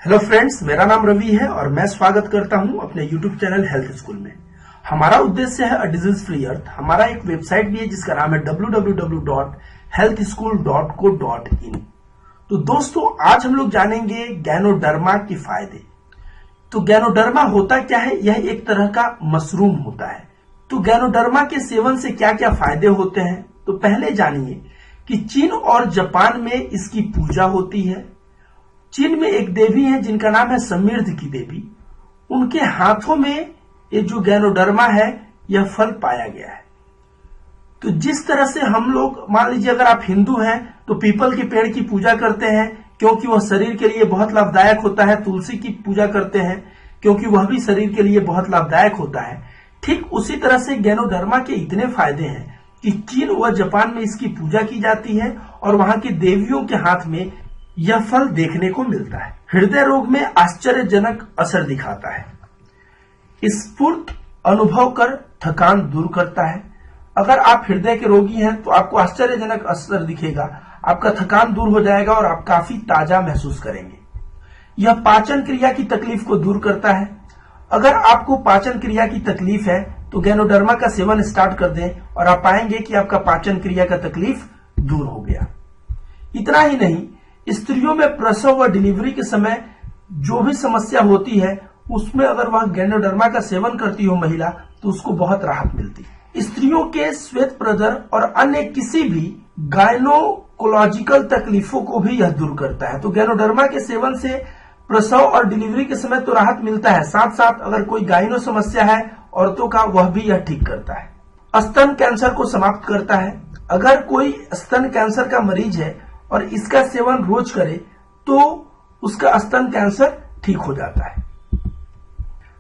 Hello friends, मेरा नाम रवि है और मैं स्वागत करता हूं अपने यूट्यूब चैनल हेल्थ स्कूल में। हमारा उद्देश्य है अ डिजीज फ्री अर्थ। हमारा एक वेबसाइट भी है जिसका नाम है www.healthschool.co.in। तो दोस्तों, आज हम लोग जानेंगे गैनोडर्मा के फायदे। तो गैनोडर्मा होता क्या है? यह एक तरह का मशरूम होता है। तो गैनोडर्मा के सेवन से क्या क्या फायदे होते हैं, तो पहले जानिए कि चीन और जापान में इसकी पूजा होती है। चीन में एक देवी है जिनका नाम है समृद्धि की देवी। उनके हाथों में ये जो गैनोडर्मा है यह फल पाया गया है। तो जिस तरह से हम लोग, मान लीजिए अगर आप हिंदू हैं तो पीपल के पेड़ की पूजा करते हैं क्योंकि वह शरीर के लिए बहुत लाभदायक होता है। तुलसी की पूजा करते हैं क्योंकि वह भी शरीर के लिए बहुत लाभदायक होता है। ठीक उसी तरह से गैनोडर्मा के इतने फायदे हैं कि चीन व जापान में इसकी पूजा की जाती है और वहां की देवियों के हाथ में यह फल देखने को मिलता है। हृदय रोग में आश्चर्यजनक असर दिखाता है। स्फूर्त अनुभव कर थकान दूर करता है। अगर आप हृदय के रोगी हैं तो आपको आश्चर्यजनक असर दिखेगा, आपका थकान दूर हो जाएगा और आप काफी ताजा महसूस करेंगे। यह पाचन क्रिया की तकलीफ को दूर करता है। अगर आपको पाचन क्रिया की तकलीफ है तो गैनोडर्मा का सेवन स्टार्ट कर दें और आप पाएंगे कि आपका पाचन क्रिया का तकलीफ दूर हो गया। इतना ही नहीं, स्त्रियों में प्रसव व डिलीवरी के समय जो भी समस्या होती है उसमें अगर वह गैनोडर्मा का सेवन करती हो महिला तो उसको बहुत राहत मिलती है। स्त्रियों के श्वेत प्रदर और अन्य किसी भी गायनोकोलॉजिकल तकलीफों को भी यह दूर करता है। तो गैनोडर्मा के सेवन से प्रसव और डिलीवरी के समय तो राहत मिलता है, साथ साथ अगर कोई गायनो समस्या है औरतों का, वह भी यह ठीक करता है। स्तन कैंसर को समाप्त करता है। अगर कोई स्तन कैंसर का मरीज है और इसका सेवन रोज करे तो उसका स्तन कैंसर ठीक हो जाता है।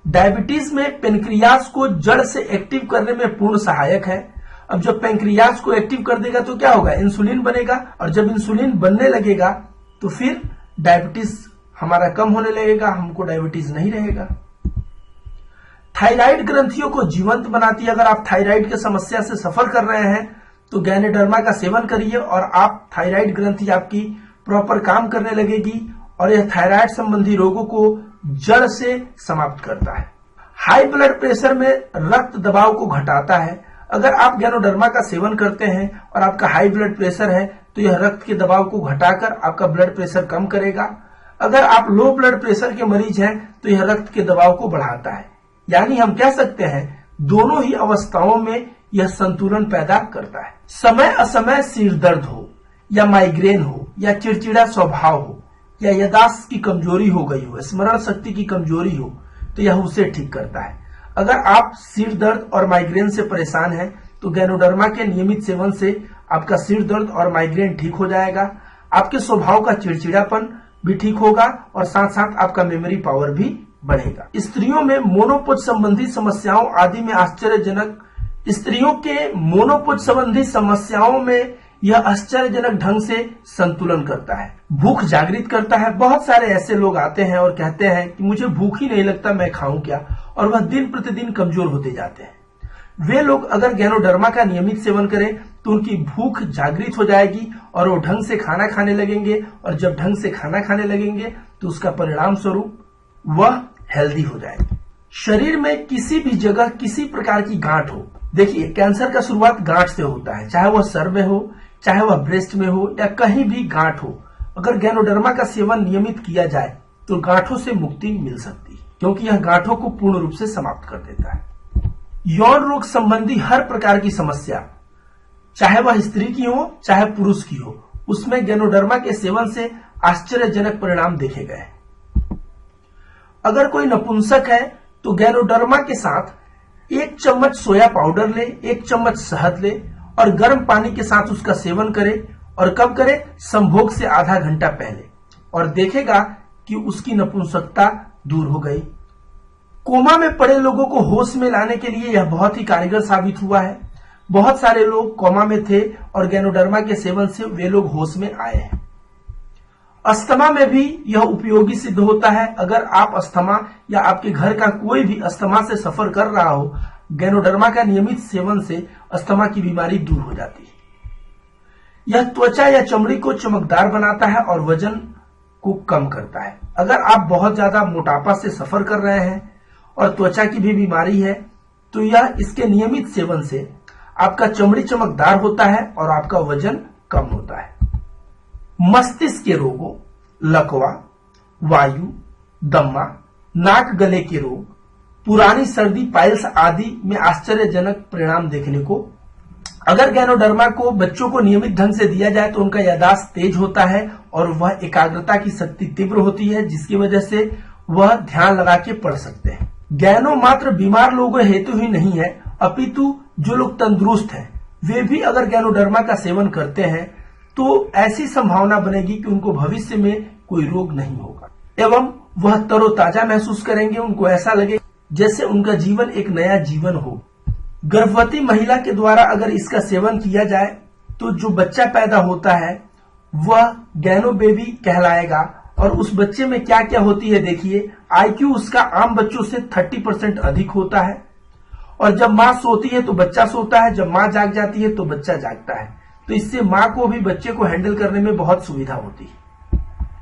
डायबिटीज में पेनक्रियास को जड़ से एक्टिव करने में पूर्ण सहायक है। अब जब पेनक्रियास को एक्टिव कर देगा तो क्या होगा? इंसुलिन बनेगा और जब इंसुलिन बनने लगेगा तो फिर डायबिटीज हमारा कम होने लगेगा, हमको डायबिटीज नहीं रहेगा। थायराइड ग्रंथियों को जीवंत बनाती है। अगर आप थायराइड की समस्या से सफर कर रहे हैं तो गैनोडर्मा का सेवन करिए और आप थायराइड ग्रंथि आपकी प्रॉपर काम करने लगेगी और यह थायराइड संबंधी रोगों को जड़ से समाप्त करता है। हाई ब्लड प्रेशर में रक्त दबाव को घटाता है। अगर आप गैनोडर्मा का सेवन करते हैं और आपका हाई ब्लड प्रेशर है तो यह रक्त के दबाव को घटाकर आपका ब्लड प्रेशर कम करेगा। अगर आप लो ब्लड प्रेशर के मरीज हैं तो यह रक्त के दबाव को बढ़ाता है। यानी हम कह सकते हैं दोनों ही अवस्थाओं में यह संतुलन पैदा करता है। समय असमय सिर दर्द हो या माइग्रेन हो या चिड़चिड़ा स्वभाव हो या याददाश्त की कमजोरी हो गई हो, स्मरण शक्ति की कमजोरी हो, तो यह उसे ठीक करता है। अगर आप सिर दर्द और माइग्रेन से परेशान हैं तो गैनोडर्मा के नियमित सेवन से आपका सिर दर्द और माइग्रेन ठीक हो जाएगा। आपके स्वभाव का चिड़चिड़ापन भी ठीक होगा और साथ साथ आपका मेमोरी पावर भी बढ़ेगा। स्त्रियों में मोनोपोज संबंधी समस्याओं आदि में स्त्रियों के मोनोपोज संबंधी समस्याओं में यह आश्चर्यजनक ढंग से संतुलन करता है। भूख जागृत करता है। बहुत सारे ऐसे लोग आते हैं और कहते हैं कि मुझे भूख ही नहीं लगता, मैं खाऊं क्या, और वह दिन प्रतिदिन कमजोर होते जाते हैं। वे लोग अगर गैनोडर्मा का नियमित सेवन करें तो उनकी भूख जागृत हो जाएगी और वो ढंग से खाना खाने लगेंगे और जब ढंग से खाना खाने लगेंगे तो उसका परिणाम स्वरूप वह हेल्दी हो जाएगी। शरीर में किसी भी जगह किसी प्रकार की गांठ हो, देखिए कैंसर का शुरुआत गांठ से होता है, चाहे वह सर में हो, चाहे वह ब्रेस्ट में हो या कहीं भी गांठ हो। अगर गैनोडर्मा का सेवन नियमित किया जाए तो गांठों से मुक्ति मिल सकती है क्योंकि यह गांठों को पूर्ण रूप से समाप्त कर देता है। यौन रोग संबंधी हर प्रकार की समस्या, चाहे वह स्त्री की हो चाहे पुरुष की हो, उसमें गैनोडर्मा के सेवन से आश्चर्यजनक परिणाम देखे गए। अगर कोई नपुंसक है तो गैनोडर्मा के साथ 1 चम्मच सोया पाउडर ले, 1 चम्मच शहद ले और गर्म पानी के साथ उसका सेवन करे। और कब करे? संभोग से आधा घंटा पहले, और देखेगा कि उसकी नपुंसकता दूर हो गई। कोमा में पड़े लोगों को होश में लाने के लिए यह बहुत ही कारगर साबित हुआ है। बहुत सारे लोग कोमा में थे और गैनोडर्मा के सेवन से वे लोग होश में आए हैं। अस्थमा में भी यह उपयोगी सिद्ध होता है। अगर आप अस्थमा या आपके घर का कोई भी अस्थमा से सफर कर रहा हो, गैनोडर्मा का नियमित सेवन से अस्थमा की बीमारी दूर हो जाती है। यह त्वचा या चमड़ी को चमकदार बनाता है और वजन को कम करता है। अगर आप बहुत ज्यादा मोटापा से सफर कर रहे हैं और त्वचा की भी बीमारी है तो यह इसके नियमित सेवन से आपका चमड़ी चमकदार होता है और आपका वजन कम होता है। मस्तिष्क के रोगों, लकवा, वायु, दम्मा, नाक गले के रोग, पुरानी सर्दी, पाइल्स आदि में आश्चर्यजनक परिणाम देखने को। अगर गैनोडर्मा को बच्चों को नियमित ढंग से दिया जाए तो उनका याददाश्त तेज होता है और वह एकाग्रता की शक्ति तीव्र होती है, जिसकी वजह से वह ध्यान लगा के पढ़ सकते हैं। गैनो मात्र बीमार लोगों हेतु ही नहीं है, अपितु जो लोग तंदुरुस्त हैं वे भी अगर गैनोडर्मा का सेवन करते हैं तो ऐसी संभावना बनेगी कि उनको भविष्य में कोई रोग नहीं होगा एवं वह तरोताजा महसूस करेंगे। उनको ऐसा लगे जैसे उनका जीवन एक नया जीवन हो। गर्भवती महिला के द्वारा अगर इसका सेवन किया जाए तो जो बच्चा पैदा होता है वह गैनो बेबी कहलाएगा। और उस बच्चे में क्या क्या होती है देखिए, आईक्यू उसका आम बच्चों से 30% अधिक होता है और जब माँ सोती है तो बच्चा सोता है, जब माँ जाग जाती है तो बच्चा जागता है। तो इससे माँ को भी बच्चे को हैंडल करने में बहुत सुविधा होती है।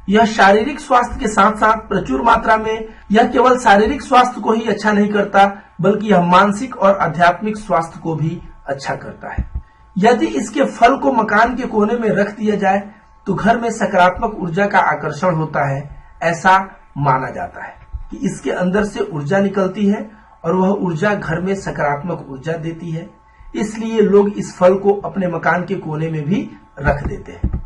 यह शारीरिक स्वास्थ्य के साथ साथ प्रचुर मात्रा में यह केवल शारीरिक स्वास्थ्य को ही अच्छा नहीं करता बल्कि यह मानसिक और आध्यात्मिक स्वास्थ्य को भी अच्छा करता है। यदि इसके फल को मकान के कोने में रख दिया जाए तो घर में सकारात्मक ऊर्जा का आकर्षण होता है। ऐसा माना जाता है कि इसके अंदर से ऊर्जा निकलती है और वह ऊर्जा घर में सकारात्मक ऊर्जा देती है, इसलिए लोग इस फल को अपने मकान के कोने में भी रख देते हैं।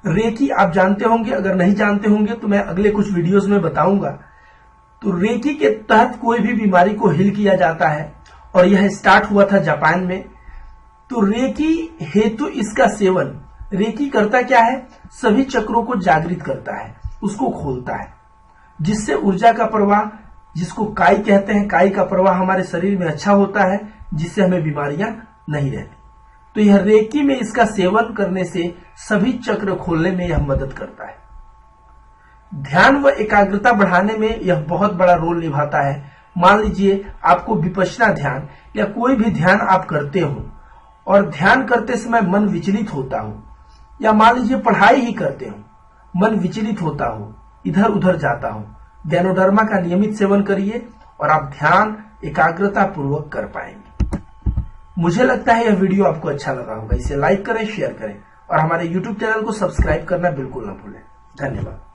रेकी आप जानते होंगे, अगर नहीं जानते होंगे तो मैं अगले कुछ वीडियोस में बताऊंगा। तो रेकी के तहत कोई भी बीमारी को हील किया जाता है और यह स्टार्ट हुआ था जापान में। तो रेकी हेतु इसका सेवन, रेकी करता क्या है, सभी चक्रों को जागृत करता है, उसको खोलता है, जिससे ऊर्जा का प्रवाह, जिसको काई कहते हैं, काई का प्रवाह हमारे शरीर में अच्छा होता है, जिससे हमें बीमारियां नहीं रहती। तो यह रेकी में इसका सेवन करने से सभी चक्र खोलने में यह मदद करता है। ध्यान व एकाग्रता बढ़ाने में यह बहुत बड़ा रोल निभाता है। मान लीजिए आपको विपश्यना ध्यान या कोई भी ध्यान आप करते हो और ध्यान करते समय मन विचलित होता हो, या मान लीजिए पढ़ाई ही करते हो, मन विचलित होता हो, इधर उधर जाता हो, गैनोडर्मा का नियमित सेवन करिए और आप ध्यान एकाग्रता पूर्वक कर पाएंगे। मुझे लगता है यह वीडियो आपको अच्छा लगा होगा। इसे लाइक करें, शेयर करें और हमारे YouTube चैनल को सब्सक्राइब करना बिल्कुल न भूलें। धन्यवाद।